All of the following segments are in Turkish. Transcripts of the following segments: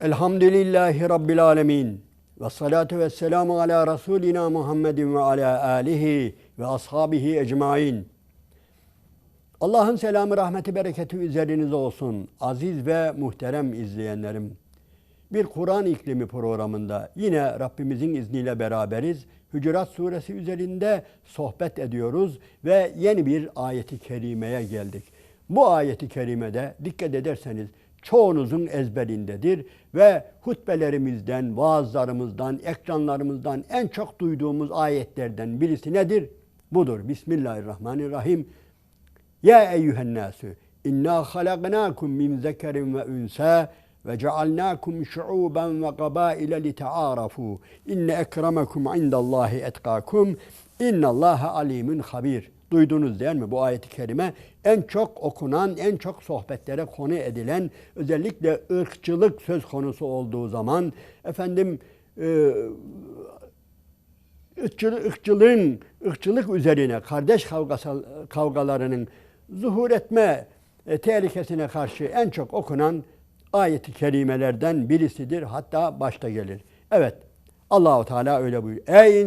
Elhamdülillahi Rabbil alemin. Ve salatu ve selamu ala Resulina Muhammedin ve ala alihi ve ashabihi ecmain. Allah'ın selamı, rahmeti, bereketi üzerinize olsun. Aziz ve muhterem izleyenlerim. Bir Kur'an iklimi programında yine Rabbimizin izniyle beraberiz. Hucurat suresi üzerinde sohbet ediyoruz ve yeni bir ayeti kerimeye geldik. Bu ayeti kerimede dikkat ederseniz çoğunuzun ezberindedir ve hutbelerimizden, vaazlarımızdan, ekranlarımızdan en çok duyduğumuz ayetlerden birisi nedir? Budur. Bismillahirrahmanirrahim. Ya eyyühennâsü inna halaknâkum min zekerin ve ünsâ ve cealnâkum şu'ûben ve kabâile lite'ârafû. İnne ekremekum indallâhi etkâkum. İnnallâhe alîmün habîr. Duydunuz değil mi? Bu ayet-i kerime en çok okunan, en çok sohbetlere konu edilen, özellikle ırkçılık söz konusu olduğu zaman, ırkçılık üzerine kardeş kavgalarının zuhur etme tehlikesine karşı en çok okunan ayet-i kerimelerden birisidir. Hatta başta gelir. Evet, Allah-u Teala öyle buyuruyor. Ey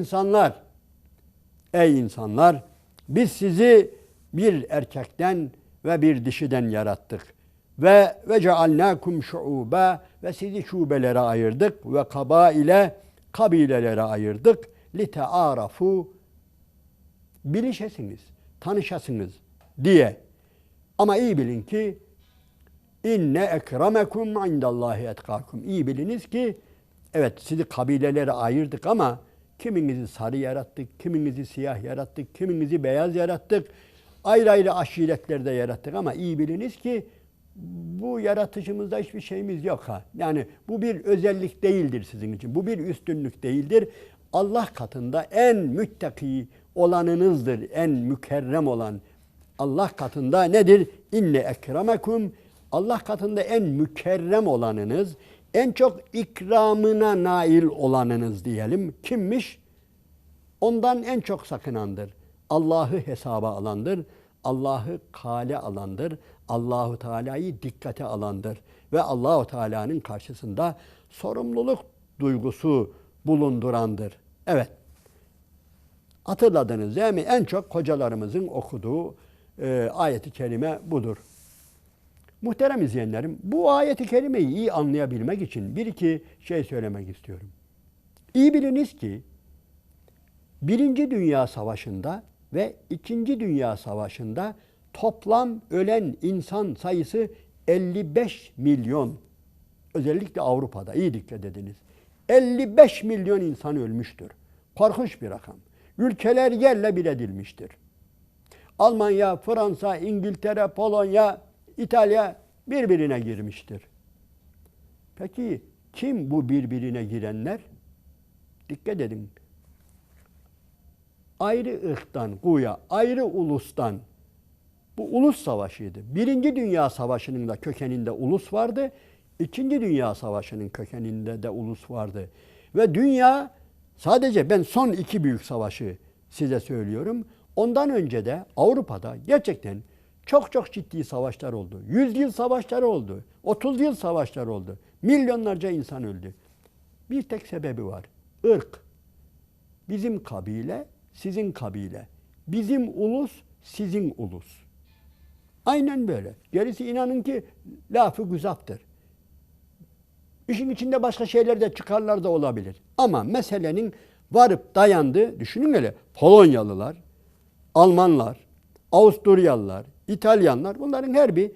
insanlar, biz sizi bir erkekten ve bir dişiden yarattık. Ve cealnâkum şu'ûbâ ve sizi şubelere ayırdık ve kabilelere ayırdık. Lite'ârafû bilişesiniz, tanışasınız diye. Ama iyi bilin ki inne ekremekum indallâhi etkâkum. İyi biliniz ki evet sizi kabilelere ayırdık ama kiminizi sarı yarattık, kiminizi siyah yarattık, kiminizi beyaz yarattık. Ayrı ayrı aşiretlerde yarattık ama iyi biliniz ki bu yaratışımızda hiçbir şeyimiz yok ha. Yani bu bir özellik değildir sizin için. Bu bir üstünlük değildir. Allah katında en müttaki olanınızdır. En mükerrem olan Allah katında nedir? İnne ekremekum. Allah katında en mükerrem olanınız, en çok ikramına nail olanınız diyelim. Kimmiş? Ondan en çok sakınandır. Allah'ı hesaba alandır. Allah'ı kale alandır. Allahu Teala'yı dikkate alandır. Ve Allahu Teala'nın karşısında sorumluluk duygusu bulundurandır. Evet. Hatırladınız değil mi? En çok hocalarımızın okuduğu ayet-i kerime budur. Muhterem izleyenlerim, bu ayet-i kerimeyi iyi anlayabilmek için bir iki şey söylemek istiyorum. İyi biliniz ki Birinci Dünya Savaşı'nda ve İkinci Dünya Savaşı'nda toplam ölen insan sayısı 55 milyon. Özellikle Avrupa'da iyi dikkat ediniz. 55 milyon insan ölmüştür. Korkunç bir rakam. Ülkeler yerle bir edilmiştir. Almanya, Fransa, İngiltere, Polonya, İtalya birbirine girmiştir. Peki kim bu birbirine girenler? Dikkat edin. Ayrı ırktan, güya ayrı ulustan. Bu ulus savaşıydı. Birinci Dünya Savaşı'nın da kökeninde ulus vardı. İkinci Dünya Savaşı'nın kökeninde de ulus vardı. Ve dünya sadece ben son iki büyük savaşı size söylüyorum. Ondan önce de Avrupa'da gerçekten çok ciddi savaşlar oldu. 100 yıl savaşları oldu. 30 yıl savaşlar oldu. Milyonlarca insan öldü. Bir tek sebebi var. Irk. Bizim kabile, sizin kabile. Bizim ulus, sizin ulus. Aynen böyle. Gerisi inanın ki lafı güzaftır. İşin içinde başka şeyler de çıkarlar da olabilir. Ama meselenin varıp dayandığı, düşünün hele, Polonyalılar, Almanlar, Avusturyalılar, İtalyanlar, bunların her bir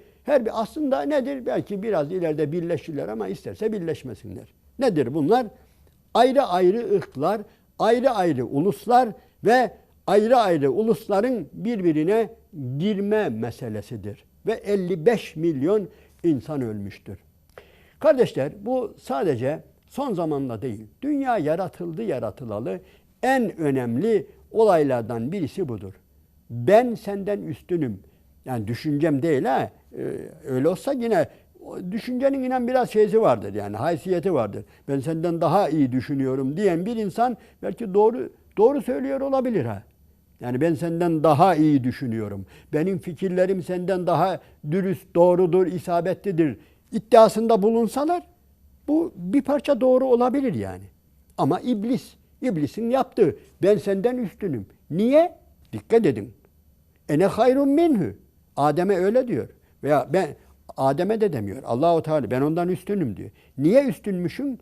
aslında nedir? Belki biraz ileride birleşirler ama isterse birleşmesinler. Nedir bunlar? Ayrı ayrı ırklar, ayrı ayrı uluslar ve ayrı ayrı ulusların birbirine girme meselesidir. Ve 55 milyon insan ölmüştür. Kardeşler, bu sadece son zamanda değil, dünya yaratılalı en önemli olaylardan birisi budur. Ben senden üstünüm. Yani düşüncem değil ha. Öyle olsa yine düşüncenin inen biraz şeysi vardır, yani haysiyeti vardır. Ben senden daha iyi düşünüyorum diyen bir insan belki doğru söylüyor olabilir ha. Yani ben senden daha iyi düşünüyorum. Benim fikirlerim senden daha dürüst, doğrudur, isabetlidir iddiasında bulunsalar Bu bir parça doğru olabilir yani. Ama iblisin yaptığı, ben senden üstünüm. Niye? Dikkat edin. Ene hayrun minhu. Adem'e öyle diyor. Veya ben Adem'e de demiyor. Allahu Teala ben ondan üstünüm diyor. Niye üstünmüşüm?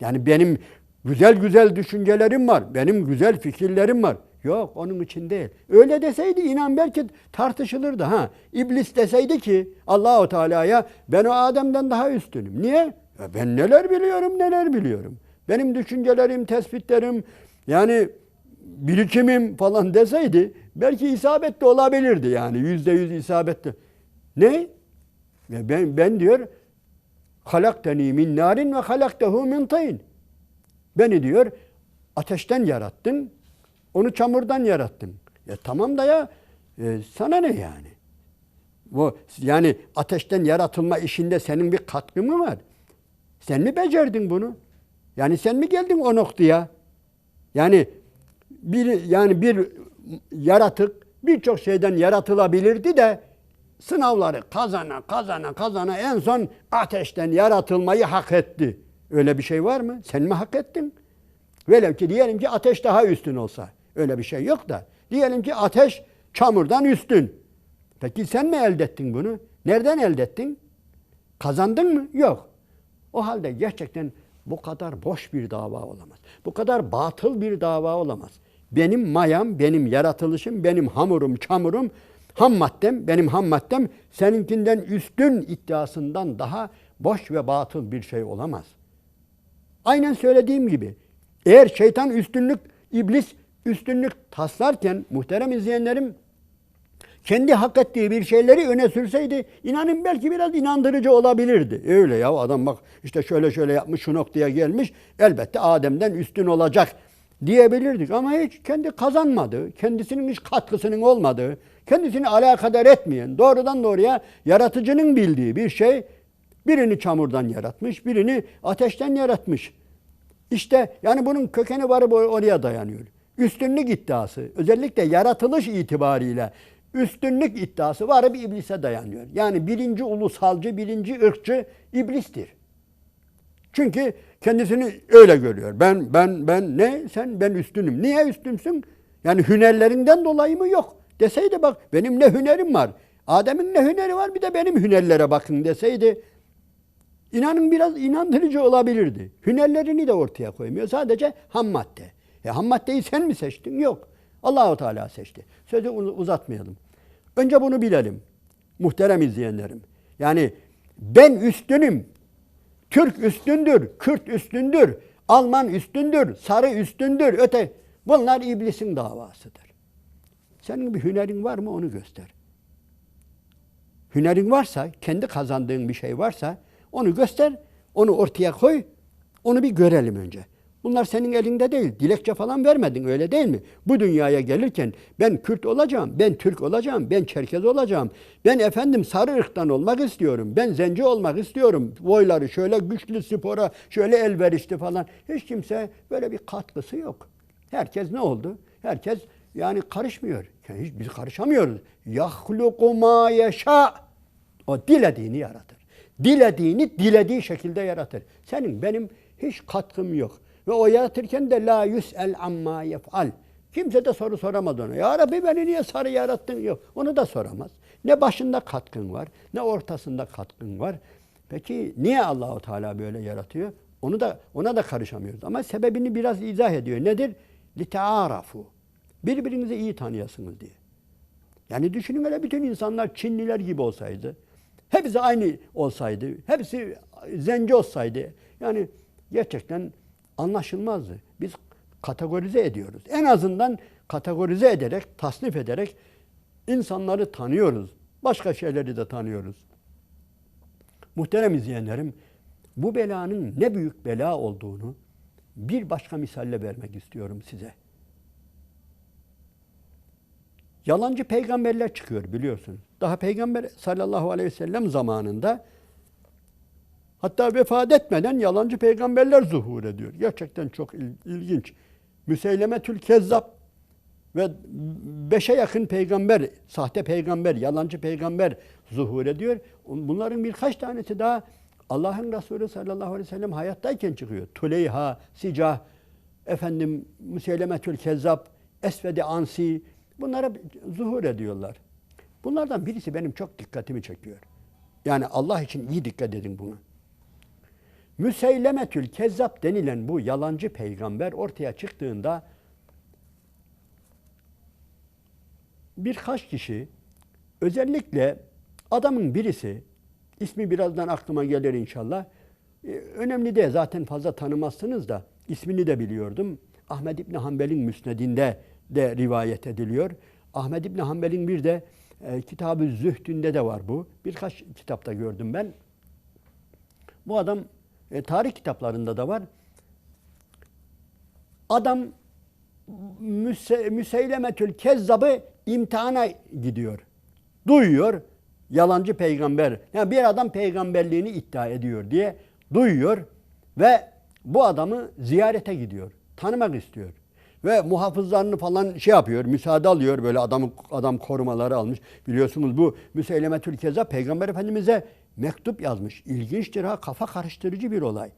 Yani benim güzel güzel düşüncelerim var. Benim güzel fikirlerim var. Yok, onun için değil. Öyle deseydi inan belki tartışılırdı ha. İblis deseydi ki Allahu Teala'ya ben o Adem'den daha üstünüm. Niye? Ya ben neler biliyorum, neler biliyorum. Benim düşüncelerim, tespitlerim, yani birikimim falan deseydi belki isabetli olabilirdi yani. %100 isabetli. Ne? Ben diyor halakteni min narin ve halaktehu min tin. Beni diyor ateşten yarattın, onu çamurdan yarattın. Tamam da ya sana ne yani? Bu yani ateşten yaratılma işinde senin bir katkın mı var? Sen mi becerdin bunu? Yani sen mi geldin o noktaya? Yani bir yaratık birçok şeyden yaratılabilirdi de sınavları kazana en son ateşten yaratılmayı hak etti. Öyle bir şey var mı? Sen mi hak ettin? Velev ki diyelim ki ateş daha üstün olsa. Öyle bir şey yok da. Diyelim ki ateş çamurdan üstün. Peki sen mi elde ettin bunu? Nereden elde ettin? Kazandın mı? Yok. O halde gerçekten bu kadar boş bir dava olamaz. Bu kadar batıl bir dava olamaz. Benim mayam, benim yaratılışım, benim hamurum, çamurum, benim ham maddem seninkinden üstün iddiasından daha boş ve batıl bir şey olamaz. Aynen söylediğim gibi eğer şeytan üstünlük, iblis üstünlük taslarken muhterem izleyenlerim kendi hak ettiği bir şeyleri öne sürseydi inanın belki biraz inandırıcı olabilirdi. Öyle ya adam bak işte şöyle yapmış şu noktaya gelmiş elbette Adem'den üstün olacak diyebilirdik. Ama hiç kendi kazanmadı, kendisinin hiç katkısının olmadığı, kendisini alakadar etmeyen, doğrudan doğruya yaratıcının bildiği bir şey birini çamurdan yaratmış, birini ateşten yaratmış. İşte yani bunun kökeni varıp oraya dayanıyor. Üstünlük iddiası, özellikle yaratılış itibariyle üstünlük iddiası varıp iblise dayanıyor. Yani birinci ulusalcı, birinci ırkçı iblistir. Çünkü kendisini öyle görüyor. Ben üstünüm. Niye üstünsün? Yani hünerlerinden dolayı mı? Yok. Deseydi bak benim ne hünerim var. Adem'in ne hüneri var bir de benim hünerlere bakın deseydi inanın biraz inandırıcı olabilirdi. Hünerlerini de ortaya koymuyor. Sadece ham madde. Ham maddeyi sen mi seçtin? Yok. Allahu Teala seçti. Sözü uzatmayalım. Önce bunu bilelim. Muhterem izleyenlerim. Yani ben üstünüm. Türk üstündür, Kürt üstündür, Alman üstündür, sarı üstündür, bunlar iblisin davasıdır. Senin bir hünerin var mı onu göster. Hünerin varsa, kendi kazandığın bir şey varsa onu göster, onu ortaya koy, onu bir görelim önce. Bunlar senin elinde değil. Dilekçe falan vermedin öyle değil mi? Bu dünyaya gelirken ben Kürt olacağım, ben Türk olacağım, ben Çerkez olacağım. Ben efendim sarı ırktan olmak istiyorum. Ben zenci olmak istiyorum. Boyları şöyle güçlü spora, şöyle elverişli falan. Hiç kimse böyle bir katkısı yok. Herkes ne oldu? Herkes yani karışmıyor. Yani biz karışamıyoruz. Yahluku ma yeşâ. O dilediğini yaratır. Dilediğini dilediği şekilde yaratır. Senin benim hiç katkım yok. Ve o yaratırken de la yus'el amma yef'al. Kimse de soru soramaz ona. Ya Rabbi beni niye sarı yarattın? Yok. Onu da soramaz. Ne başında katkın var, ne ortasında katkın var. Peki niye Allahu Teala böyle yaratıyor? Ona da karışamıyoruz. Ama sebebini biraz izah ediyor. Nedir? Lite'arafu. Birbirinizi iyi tanıyasınız diye. Yani düşünün öyle bütün insanlar Çinliler gibi olsaydı. Hepsi aynı olsaydı. Hepsi zenci olsaydı. Yani gerçekten anlaşılmazdı. Biz kategorize ediyoruz. En azından kategorize ederek, tasnif ederek insanları tanıyoruz. Başka şeyleri de tanıyoruz. Muhterem izleyenlerim, bu belanın ne büyük bela olduğunu bir başka misalle vermek istiyorum size. Yalancı peygamberler çıkıyor biliyorsun. Daha Peygamber sallallahu aleyhi ve sellem zamanında hatta vefat etmeden yalancı peygamberler zuhur ediyor. Gerçekten çok ilginç. Müseylemetül Kezzab ve 5'e yakın peygamber, sahte peygamber, yalancı peygamber zuhur ediyor. Bunların birkaç tanesi daha Allah'ın Resulü sallallahu aleyhi ve sellem hayattayken çıkıyor. Tuleyha, Sicah, efendim Müseylemetül Kezzab, Esved-i Ansi bunlara zuhur ediyorlar. Bunlardan birisi benim çok dikkatimi çekiyor. Yani Allah için iyi dikkat edin buna. Müseylemetül Kezzab denilen bu yalancı peygamber ortaya çıktığında birkaç kişi, özellikle adamın birisi, ismi birazdan aklıma gelir inşallah. Önemli değil, zaten fazla tanımazsınız da ismini de biliyordum. Ahmed İbni Hanbel'in Müsned'inde de rivayet ediliyor. Ahmed İbni Hanbel'in bir de Kitab-ı Zühd'ünde de var bu. Birkaç kitapta gördüm ben. Bu adam tarih kitaplarında da var. Adam Müseylemetül Kezzab'ı imtihana gidiyor. Duyuyor. Yalancı peygamber. Yani bir adam peygamberliğini iddia ediyor diye duyuyor ve bu adamı ziyarete gidiyor. Tanımak istiyor. Ve muhafızlarını falan şey yapıyor, müsaade alıyor. Böyle adam korumaları almış. Biliyorsunuz bu Müseylemetül Kezzab Peygamber Efendimiz'e mektup yazmış. İlginçtir ha, kafa karıştırıcı bir olay.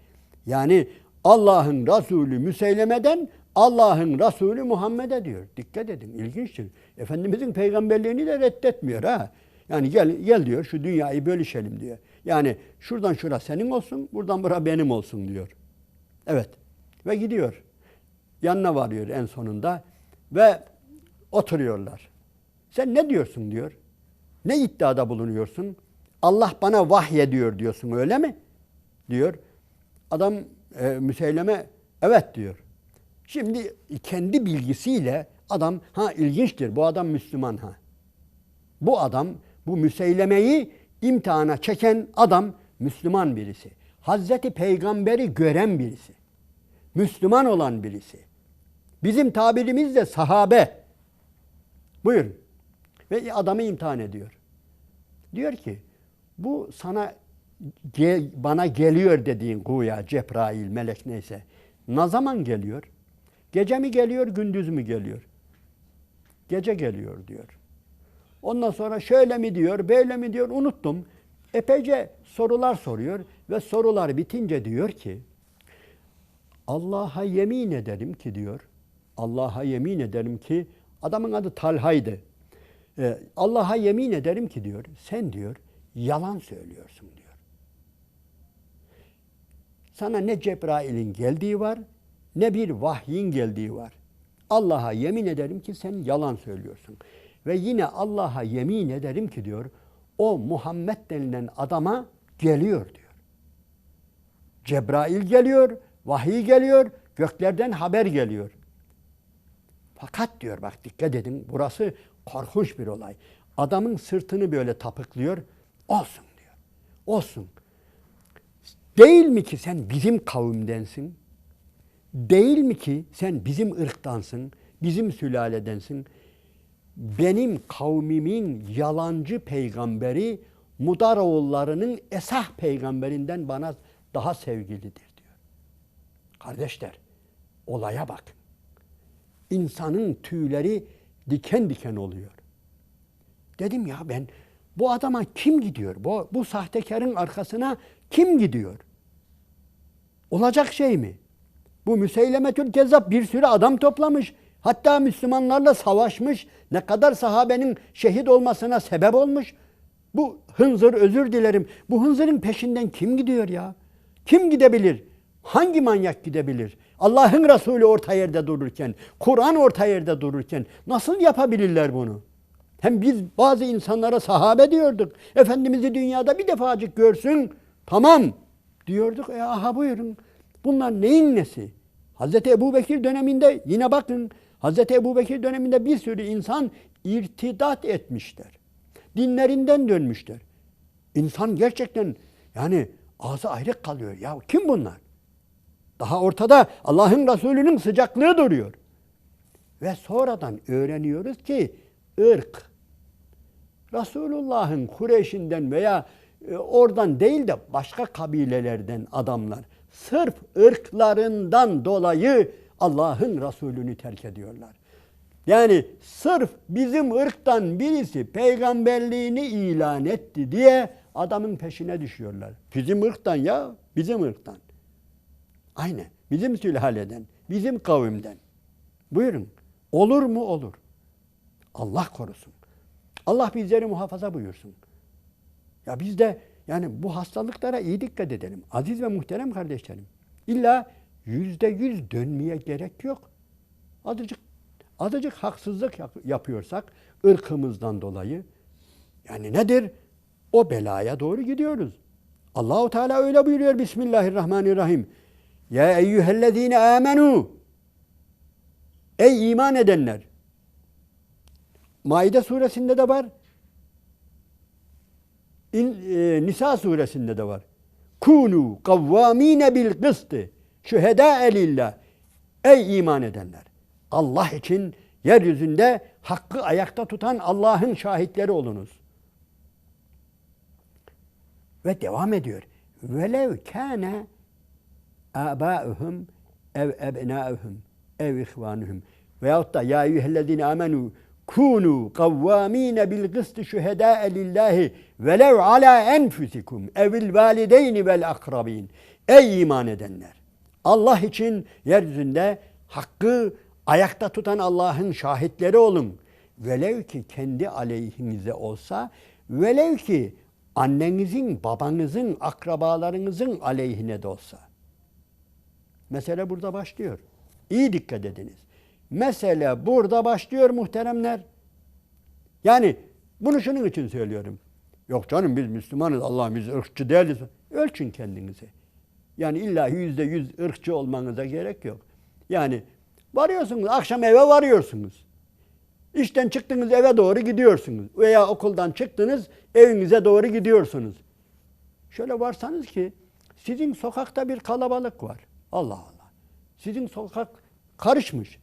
Yani Allah'ın Resulü Müseyleme'den Allah'ın Resulü Muhammed'e diyor. Dikkat edin, ilginçtir. Efendimizin peygamberliğini de reddetmiyor ha. Yani gel diyor, şu dünyayı bölüşelim diyor. Yani şuradan şura senin olsun, buradan bura benim olsun diyor. Evet. Ve gidiyor. Yanına varıyor en sonunda ve oturuyorlar. Sen ne diyorsun diyor. Ne iddiada bulunuyorsun? Allah bana vahyediyor diyorsun, öyle mi? Diyor. Adam Müseyleme evet diyor. Şimdi kendi bilgisiyle adam, ilginçtir, bu adam Müslüman ha. Bu adam, bu Müseyleme'yi imtihana çeken adam Müslüman birisi. Hazreti Peygamber'i gören birisi. Müslüman olan birisi. Bizim tabirimizde sahabe. Buyurun. Ve adamı imtihan ediyor. Diyor ki, bu sana bana geliyor dediğin güya Cebrail, melek neyse. Ne zaman geliyor? Gece mi geliyor, gündüz mü geliyor? Gece geliyor diyor. Ondan sonra şöyle mi diyor, böyle mi diyor, unuttum. Epeyce sorular soruyor ve sorular bitince diyor ki, Allah'a yemin ederim ki diyor, Allah'a yemin ederim ki, adamın adı Talha'ydı. Allah'a yemin ederim ki diyor, sen diyor, yalan söylüyorsun diyor. Sana ne Cebrail'in geldiği var, ne bir vahyin geldiği var. Allah'a yemin ederim ki sen yalan söylüyorsun. Ve yine Allah'a yemin ederim ki diyor, o Muhammed denilen adama geliyor diyor. Cebrail geliyor, vahiy geliyor, göklerden haber geliyor. Fakat diyor, bak dikkat edin, burası korkunç bir olay. Adamın sırtını böyle tapıklıyor, olsun diyor, olsun. Değil mi ki sen bizim kavimdensin? Değil mi ki sen bizim ırktansın, bizim sülaledensin? Benim kavmimin yalancı peygamberi Mudaroğullarının Esah peygamberinden bana daha sevgilidir diyor. Kardeşler, olaya bakın. İnsanın tüyleri diken diken oluyor. Dedim ya ben, bu adama kim gidiyor? Bu sahtekarın arkasına kim gidiyor? Olacak şey mi? Bu Müseylemetül Kezzab bir sürü adam toplamış. Hatta Müslümanlarla savaşmış. Ne kadar sahabenin şehit olmasına sebep olmuş. Bu hınzır, özür dilerim, bu hınzırın peşinden kim gidiyor ya? Kim gidebilir? Hangi manyak gidebilir? Allah'ın Resulü orta yerde dururken, Kur'an orta yerde dururken nasıl yapabilirler bunu? Hem biz bazı insanlara sahabe diyorduk. Efendimiz'i dünyada bir defacık görsün, tamam diyorduk. Aha buyurun. Bunlar neyin nesi? Hazreti Ebubekir döneminde yine bakın, Hazreti Ebubekir döneminde bir sürü insan irtidat etmişler. Dinlerinden dönmüşler. İnsan gerçekten yani ağzı ayrık kalıyor. Ya kim bunlar? Daha ortada Allah'ın Resulü'nün sıcaklığı duruyor. Ve sonradan öğreniyoruz ki ırk, Resulullah'ın Kureyş'inden veya oradan değil de başka kabilelerden adamlar sırf ırklarından dolayı Allah'ın Resulü'nü terk ediyorlar. Yani sırf bizim ırktan birisi peygamberliğini ilan etti diye adamın peşine düşüyorlar. Bizim ırktan ya, bizim ırktan. Aynen, bizim sülaleden, bizim kavimden. Buyurun, olur mu? Olur. Allah korusun. Allah bizleri muhafaza buyursun. Ya biz de yani bu hastalıklara iyi dikkat edelim. Aziz ve muhterem kardeşlerim. İlla %100 dönmeye gerek yok. Azıcık haksızlık yapıyorsak ırkımızdan dolayı yani nedir? O belaya doğru gidiyoruz. Allahu Teala öyle buyuruyor. Bismillahirrahmanirrahim. Ya eyyühellezine amenu. Ey iman edenler. Maide suresinde de var. Nisa suresinde de var. Kunu kavvamine bil kıstı. Şühedâe lillah. Ey iman edenler. Allah için yeryüzünde hakkı ayakta tutan Allah'ın şahitleri olunuz. Ve devam ediyor. Velev kâne âbâuhum ev ebnâuhum ev ihvânuhum. Veyahut da ya eyyühellezine amenû kûnû kavvâmîne bil kıstı şühedâe lillahi velev alâ enfusikum evil valideyni vel akrabîn. Ey iman edenler! Allah için yeryüzünde hakkı ayakta tutan Allah'ın şahitleri olun. Velev ki kendi aleyhinize olsa, velev ki annenizin, babanızın, akrabalarınızın aleyhine de olsa. Mesele burada başlıyor. İyi dikkat ediniz. Mesele burada başlıyor muhteremler. Yani bunu şunun için söylüyorum. Yok canım biz Müslümanız, Allah biz ırkçı değiliz. Ölçün kendinizi. Yani illa %100 ırkçı olmanıza gerek yok. Yani varıyorsunuz, akşam eve varıyorsunuz. İşten çıktınız eve doğru gidiyorsunuz. Veya okuldan çıktınız evinize doğru gidiyorsunuz. Şöyle varsanız ki sizin sokakta bir kalabalık var. Allah Allah. Sizin sokak karışmış.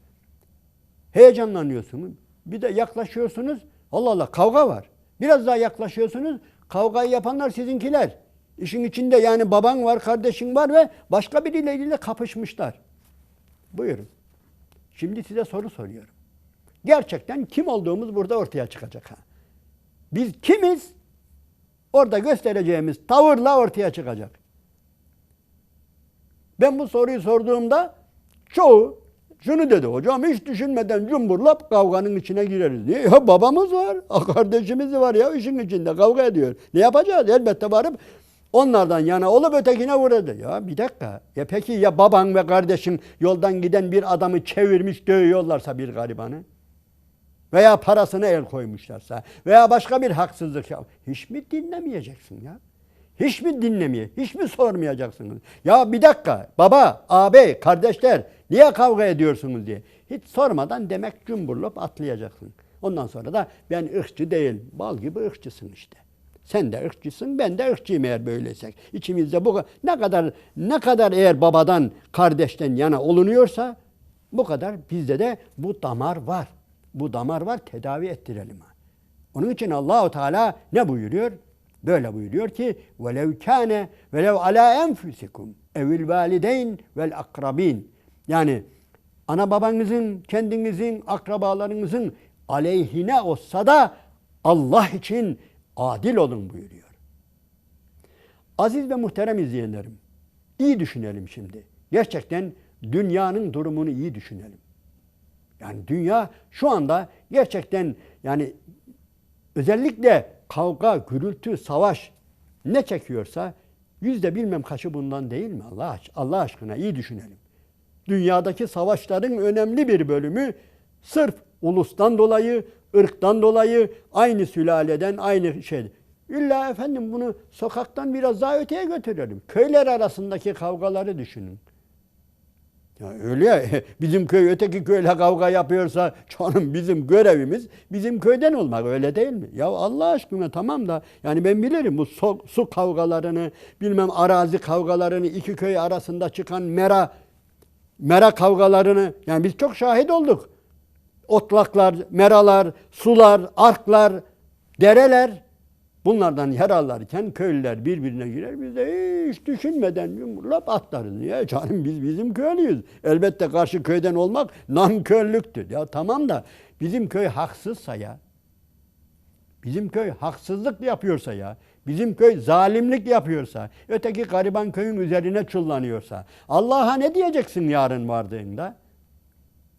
Heyecanlanıyorsunuz. Bir de yaklaşıyorsunuz. Allah Allah kavga var. Biraz daha yaklaşıyorsunuz. Kavgayı yapanlar sizinkiler. İşin içinde yani baban var, kardeşin var ve başka birileriyle kapışmışlar. Buyurun. Şimdi size soru soruyorum. Gerçekten kim olduğumuz burada ortaya çıkacak. Biz kimiz? Orada göstereceğimiz tavırla ortaya çıkacak. Ben bu soruyu sorduğumda çoğu şunu dedi. Hocam hiç düşünmeden cumburlap kavganın içine gireriz. Niye? Ya babamız var, kardeşimiz var ya işin içinde kavga ediyor. Ne yapacağız? Elbette varıp onlardan yana olup ötekine vurdu. Ya bir dakika. Ya peki ya baban ve kardeşin yoldan giden bir adamı çevirmiş dövüyorlarsa bir garibanı? Veya parasına el koymuşlarsa veya başka bir haksızlık yap. Hiç mi dinlemeyeceksin ya? Hiç mi hiç mi sormayacaksınız? Ya bir dakika baba, ağabey, kardeşler niye kavga ediyorsunuz diye. Hiç sormadan demek cumburlop atlayacaksın. Ondan sonra da ben ırkçı değil, bal gibi ırkçısın işte. Sen de ırkçısın, ben de ırkçıyım eğer böyleysek. İçimizde bu ne kadar eğer babadan, kardeşten yana olunuyorsa bu kadar bizde de bu damar var. Bu damar var, tedavi ettirelim. Onun için Allahu Teala ne buyuruyor? Böyle buyuruyor ki velev kâne velev alâ enfusikum evil valideyn vel akrabin. Yani ana babanızın, kendinizin, akrabalarınızın aleyhine olsa da Allah için adil olun buyuruyor. Aziz ve muhterem izleyenlerim, iyi düşünelim şimdi. Gerçekten dünyanın durumunu iyi düşünelim. Yani dünya şu anda gerçekten yani özellikle kavga, gürültü, savaş ne çekiyorsa bilmem kaçı bundan değil mi? Allah aşkına iyi düşünelim. Dünyadaki savaşların önemli bir bölümü sırf ulustan dolayı, ırktan dolayı, aynı sülaleden, aynı şey. İlla efendim bunu sokaktan biraz daha öteye götürelim. Köyler arasındaki kavgaları düşünün. Ya öyle ya, bizim köy öteki köyle kavga yapıyorsa canım bizim görevimiz bizim köyden olmak, öyle değil mi? Ya Allah aşkına tamam da yani ben bilirim bu su kavgalarını, bilmem arazi kavgalarını, iki köy arasında çıkan mera kavgalarını yani biz çok şahit olduk. Otlaklar, meralar, sular, arklar, dereler bunlardan yer alırken köylüler birbirine girer. Biz de hiç düşünmeden yumurlap atlarız. Ya canım biz bizim köylüyüz. Elbette karşı köyden olmak nankörlüktür. Ya tamam da bizim köy haksızsa ya, bizim köy haksızlık yapıyorsa ya, bizim köy zalimlik yapıyorsa, öteki gariban köyün üzerine çullanıyorsa, Allah'a ne diyeceksin yarın vardığında?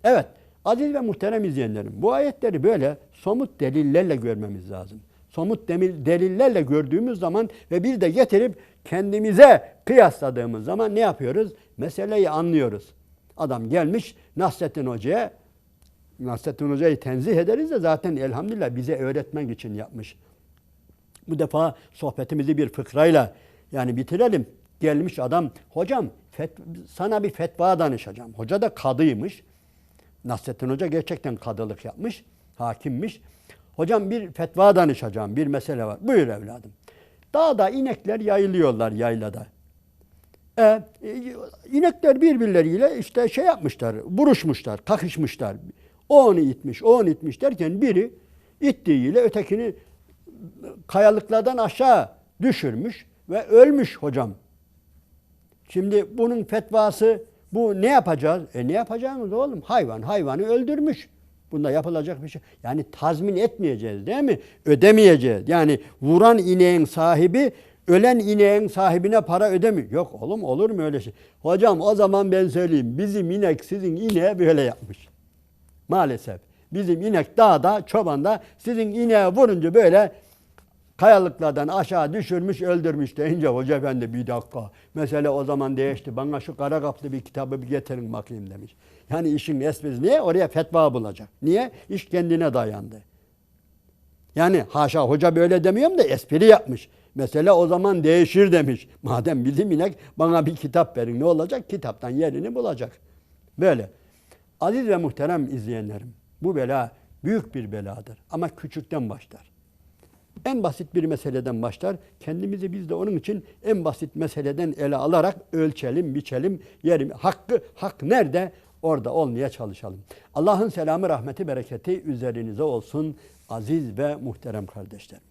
Evet, aziz ve muhterem izleyenlerim, bu ayetleri böyle somut delillerle görmemiz lazım. Somut delillerle gördüğümüz zaman ve bir de getirip kendimize kıyasladığımız zaman ne yapıyoruz? Meseleyi anlıyoruz. Adam gelmiş Nasrettin Hoca'ya, Nasrettin Hoca'yı tenzih ederiz de zaten elhamdülillah bize öğretmek için yapmış. Bu defa sohbetimizi bir fıkrayla yani bitirelim. Gelmiş adam, hocam sana bir fetva danışacağım. Hoca da kadıymış. Nasrettin Hoca gerçekten kadılık yapmış, hakimmiş. Hocam bir fetva danışacağım, bir mesele var. Buyur evladım. Dağda inekler yayılıyorlar yaylada. İnekler birbirleriyle işte şey yapmışlar, vuruşmuşlar, kakışmışlar. O onu itmiş, o onu itmiş derken biri ittiğiyle ötekini kayalıklardan aşağı düşürmüş ve ölmüş hocam. Şimdi bunun fetvası bu ne yapacağız? Ne yapacağımız oğlum? Hayvanı öldürmüş. Bunda yapılacak bir şey. Yani tazmin etmeyeceğiz değil mi? Ödemeyeceğiz. Yani vuran ineğin sahibi ölen ineğin sahibine para ödemiyor. Yok oğlum olur mu öyle şey? Hocam o zaman ben söyleyeyim. Bizim inek sizin ineğe böyle yapmış. Maalesef. Bizim inek dağda, çobanda sizin ineğe vurunca böyle kayalıklardan aşağı düşürmüş, öldürmüş deyince hoca efendi bir dakika. Mesele o zaman değişti. Bana şu kara kaplı bir kitabı bir getirin bakayım demiş. Yani işin esprisi niye? Oraya fetva bulacak. Niye? İş kendine dayandı. Yani haşa hoca böyle demiyorum da espri yapmış. Mesele o zaman değişir demiş. Madem bizim inek bana bir kitap verin ne olacak? Kitaptan yerini bulacak. Böyle. Aziz ve muhterem izleyenlerim, bu bela büyük bir beladır ama küçükten başlar. En basit bir meseleden başlar. Kendimizi biz de onun için en basit meseleden ele alarak ölçelim, biçelim, yerim. Hak nerede? Orada olmaya çalışalım. Allah'ın selamı, rahmeti, bereketi üzerinize olsun aziz ve muhterem kardeşlerim.